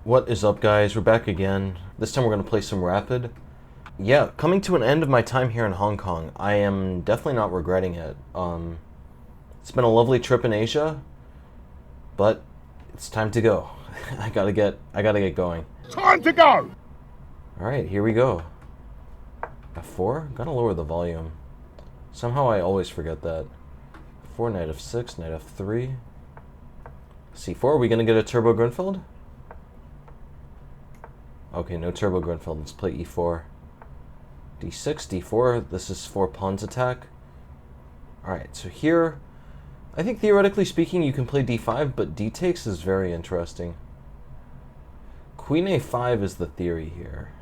What is up, guys? We're back again. This time we're going to play some Rapid. Yeah, coming to an end of my time here in Hong Kong. I am definitely not regretting it. It's been a lovely trip in Asia, but it's time to go. I gotta get going. Time to go! Alright, here we go. F4? Gotta lower the volume. Somehow I always forget that. F4, knight f6, knight f3. C4, are we gonna get a turbo Grunfeld? Okay, no turbo Grunfeld. Let's play e4. d6, d4. This is 4 pawns attack. Alright, so here, I think theoretically speaking you can play d5, but d takes is very interesting. Queen a5 is the theory here.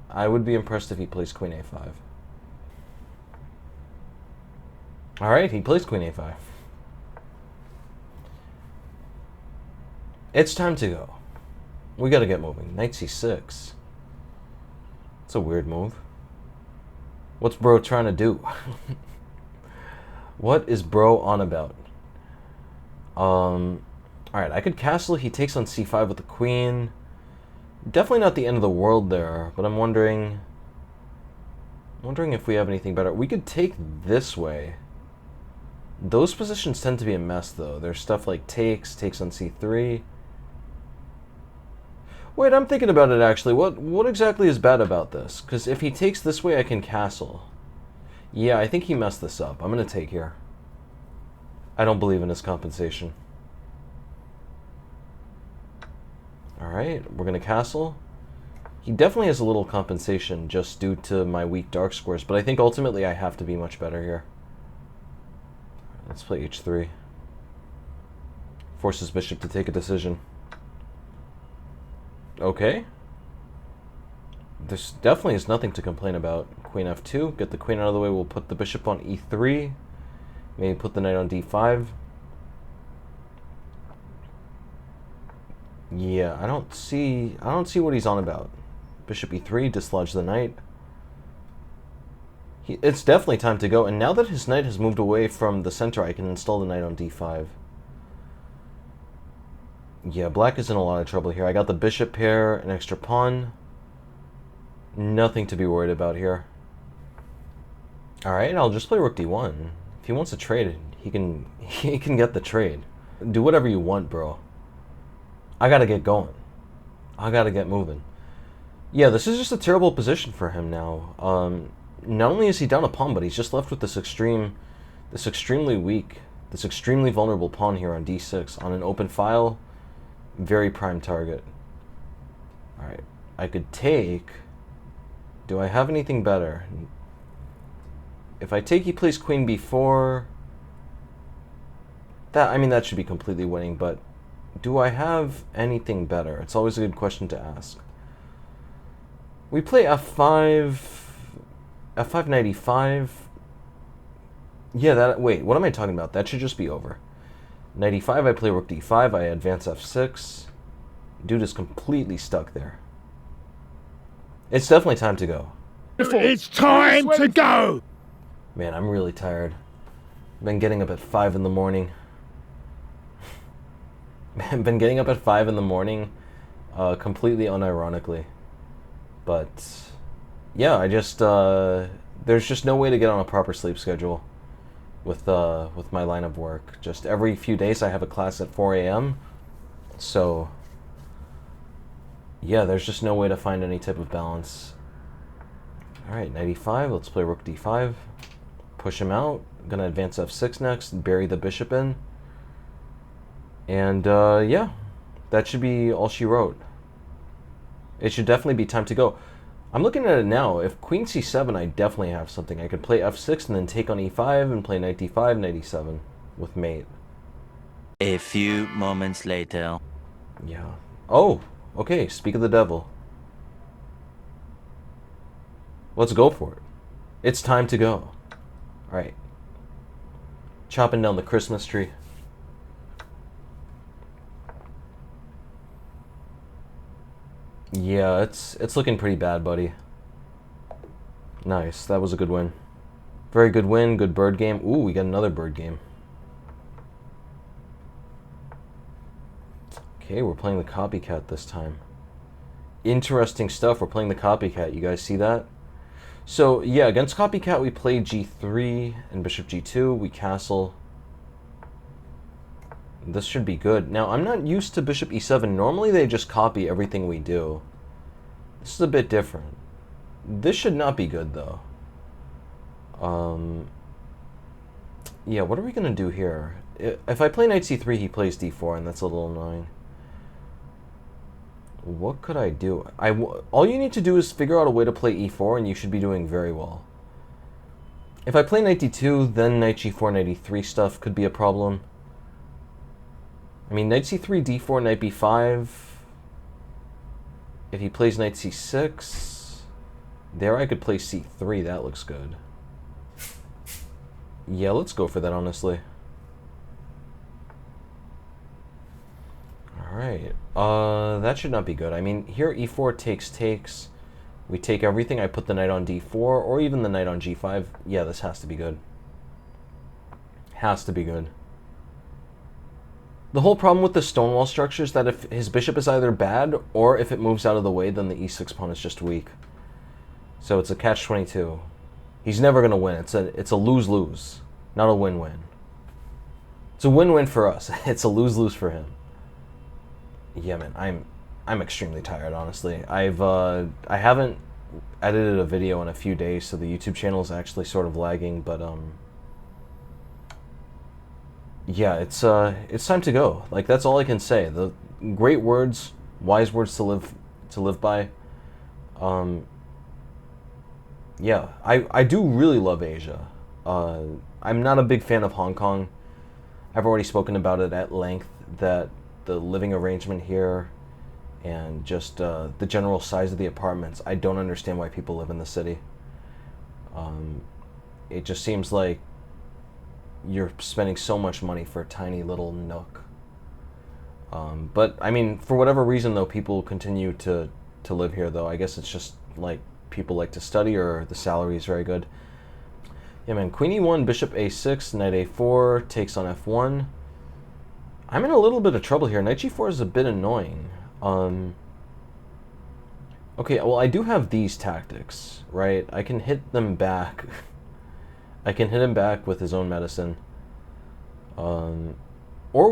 I would be impressed if he plays queen a5. Alright, he plays queen a5. It's time to go. We gotta get moving. Knight c6. It's a weird move. What's bro trying to do? What is bro on about? Alright, I could castle. He takes on c5 with the queen. Definitely not the end of the world there, but I'm wondering if we have anything better. We could take this way. Those positions tend to be a mess, though. There's stuff like takes on c3. Wait, I'm thinking about it, actually. What exactly is bad about this? Because if he takes this way, I can castle. Yeah, I think he messed this up. I'm going to take here. I don't believe in his compensation. Alright, we're going to castle. He definitely has a little compensation just due to my weak dark squares, but I think ultimately I have to be much better here. Let's play h3. Forces bishop to take a decision. Okay. This definitely is nothing to complain about. Queen f2. Get the queen out of the way. We'll put the bishop on e3. Maybe put the knight on d5. Yeah, I don't see what he's on about. Bishop e3, dislodge the knight. It's definitely time to go, and now that his knight has moved away from the center, I can install the knight on d5. Yeah, black is in a lot of trouble here. I got the bishop pair, an extra pawn. Nothing to be worried about here. Alright, I'll just play rook d1. If he wants to trade, he can get the trade. Do whatever you want, bro. I gotta get going. I gotta get moving. Yeah, this is just a terrible position for him now. Not only is he down a pawn, but he's just left with this extremely weak, this extremely vulnerable pawn here on d6 on an open file. Very prime target. Alright, I could take... Do I have anything better? If I take, he plays queen b4. That should be completely winning, but do I have anything better? It's always a good question to ask. We play f5, f5 knight e5. Yeah, wait, what am I talking about? That should just be over. Knight e5, I play rook d5, I advance f6. Dude is completely stuck there. It's definitely time to go. It's time to go! Man, I'm really tired. I've been getting up at 5 in the morning. I've been getting up at 5 in the morning, completely unironically. But, yeah, there's just no way to get on a proper sleep schedule with my line of work. Just every few days I have a class at 4 a.m. So, yeah, there's just no way to find any type of balance. Alright, knight e5, let's play rook d5. Push him out. I'm gonna advance f6 next, bury the bishop in. And, yeah, that should be all she wrote. It should definitely be time to go. I'm looking at it now. If queen c7, I definitely have something. I could play f6 and then take on e5 and play knight d5, knight e7 with mate. A few moments later. Yeah. Oh, okay, speak of the devil. Let's go for it. It's time to go. Alright. Chopping down the Christmas tree. Yeah, it's looking pretty bad, buddy. Nice, that was a good win. Very good win, good bird game. Ooh, we got another bird game. Okay, we're playing the Copycat this time. interesting stuff. We're playing the Copycat. You guys see that? So, yeah, against Copycat, we play g3 and bishop g2. We castle. This should be good. Now, I'm not used to bishop e7. Normally, they just copy everything we do. This is a bit different. This should not be good, though. Yeah, what are we going to do here? If I play knight c3, he plays d4, and that's a little annoying. What could I do? All you need to do is figure out a way to play e4, and you should be doing very well. If I play knight d2, then knight g4, knight e3 stuff could be a problem. I mean, knight c3, d4, knight b5. If he plays knight c6, there I could play c3. That looks good. Yeah, let's go for that, honestly. Alright. That should not be good. I mean, here e4 takes. We take everything. I put the knight on d4, or even the knight on g5. Yeah, this has to be good. Has to be good. The whole problem with the stonewall structure is that if his bishop is either bad, or if it moves out of the way, then the e6 pawn is just weak. So it's a catch-22. He's never going to win. It's a lose-lose, not a win-win. It's a win-win for us. It's a lose-lose for him. Yeah, man, I'm extremely tired, honestly. I haven't edited a video in a few days, so the YouTube channel is actually sort of lagging, but yeah, it's time to go. Like, that's all I can say. The great words, wise words to live by. Yeah, I do really love Asia. I'm not a big fan of Hong Kong. I've already spoken about it at length, that the living arrangement here and just the general size of the apartments, I don't understand why people live in the city. It just seems like you're spending so much money for a tiny little nook. But, I mean, for whatever reason, though, people continue to live here, though. I guess it's just, like, people like to study, or the salary is very good. Yeah, man, queen e1, bishop a6, knight a4, takes on f1. I'm in a little bit of trouble here. Knight g4 is a bit annoying. Okay, well, I do have these tactics, right? I can hit them back. I can hit him back with his own medicine. Or,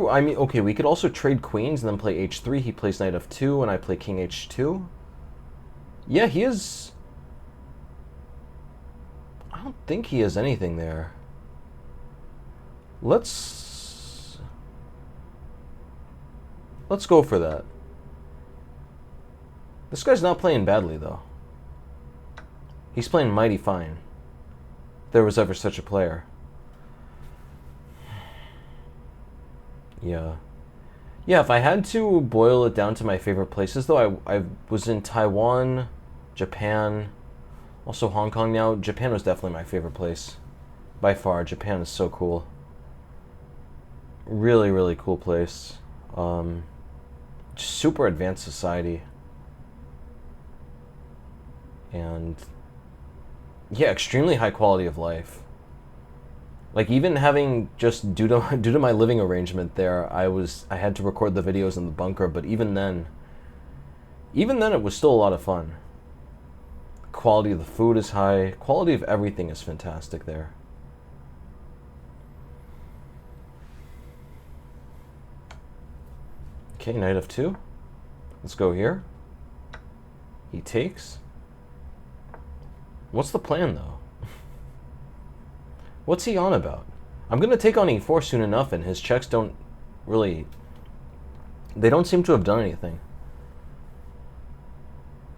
I mean, okay, we could also trade queens and then play h3. He plays knight f2, and I play king h2. Yeah, he is... I don't think he has anything there. Let's go for that. This guy's not playing badly, though. He's playing mighty fine. If there was ever such a player. Yeah. Yeah, if I had to boil it down to my favorite places, though, I was in Taiwan, Japan, also Hong Kong now. Japan was definitely my favorite place. By far, Japan is so cool. Really, really cool place. Super advanced society. And yeah, extremely high quality of life. Like, even having just due to my living arrangement there, I had to record the videos in the bunker, but even then it was still a lot of fun. Quality of the food is high, quality of everything is fantastic there. Okay, knight f2. Let's go here. He takes. What's the plan, though? What's he on about? I'm going to take on e4 soon enough, and his checks don't really... They don't seem to have done anything.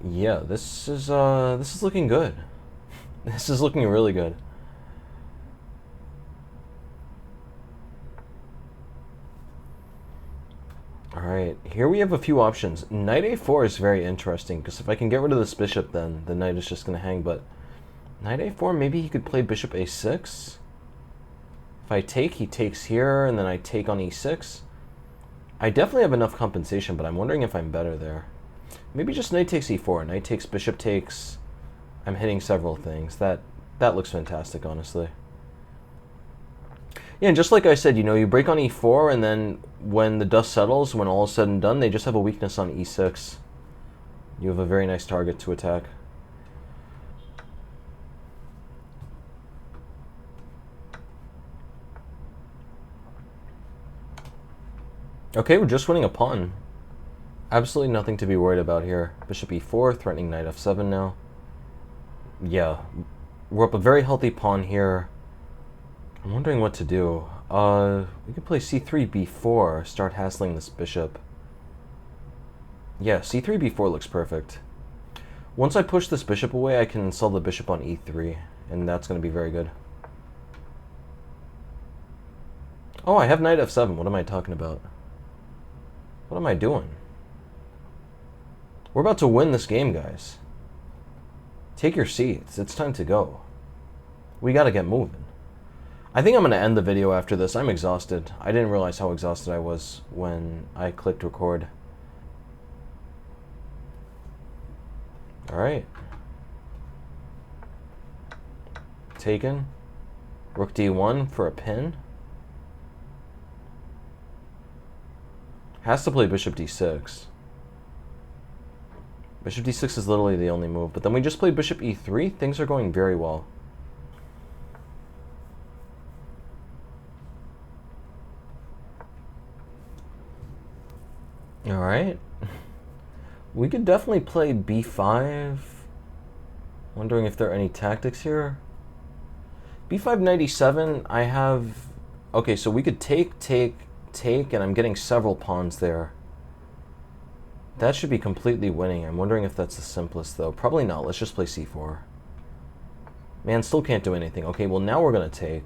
Yeah, this is looking good. This is looking really good. Alright, here we have a few options. Knight a4 is very interesting, because if I can get rid of this bishop, then the knight is just going to hang, but... Knight a4, maybe he could play bishop a6. If I take, he takes here, and then I take on e6. I definitely have enough compensation, but I'm wondering if I'm better there. Maybe just knight takes e4, knight takes, bishop takes. I'm hitting several things. That looks fantastic, honestly. Yeah, and just like I said, you know, you break on e4, and then when the dust settles, when all is said and done, they just have a weakness on e6. You have a very nice target to attack. Okay, we're just winning a pawn. Absolutely nothing to be worried about here. Bishop e4, threatening knight f7 now. Yeah, we're up a very healthy pawn here. I'm wondering what to do. We could play c3, b4, start hassling this bishop. Yeah, c3, b4 looks perfect. Once I push this bishop away, I can sell the bishop on e3, and that's going to be very good. Oh, I have knight f7. What am I talking about? What am I doing? We're about to win this game, guys. Take your seats. It's time to go. We got to get moving. I think I'm going to end the video after this. I'm exhausted. I didn't realize how exhausted I was when I clicked record. Alright. Taken. Rook d1 for a pin. Has to play bishop d6. Bishop d6 is literally the only move. But then we just played bishop e3. Things are going very well. Alright. We could definitely play b5. Wondering if there are any tactics here. b5 knight e7, I have... Okay, so we could take, and I'm getting several pawns there. That should be completely winning. I'm wondering if that's the simplest, though. Probably not. Let's just play c4. Man, still can't do anything. Okay, well, now we're going to take.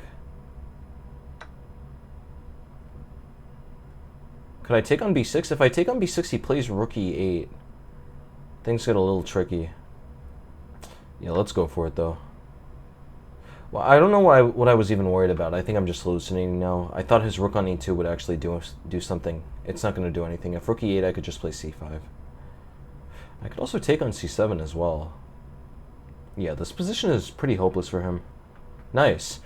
Could I take on b6? If I take on b6, he plays rook e8. Things get a little tricky. Yeah, let's go for it, though. Well, I don't know what I was even worried about. I think I'm just hallucinating now. I thought his rook on e2 would actually do something. It's not going to do anything. If rook e8, I could just play c5. I could also take on c7 as well. Yeah, this position is pretty hopeless for him. Nice.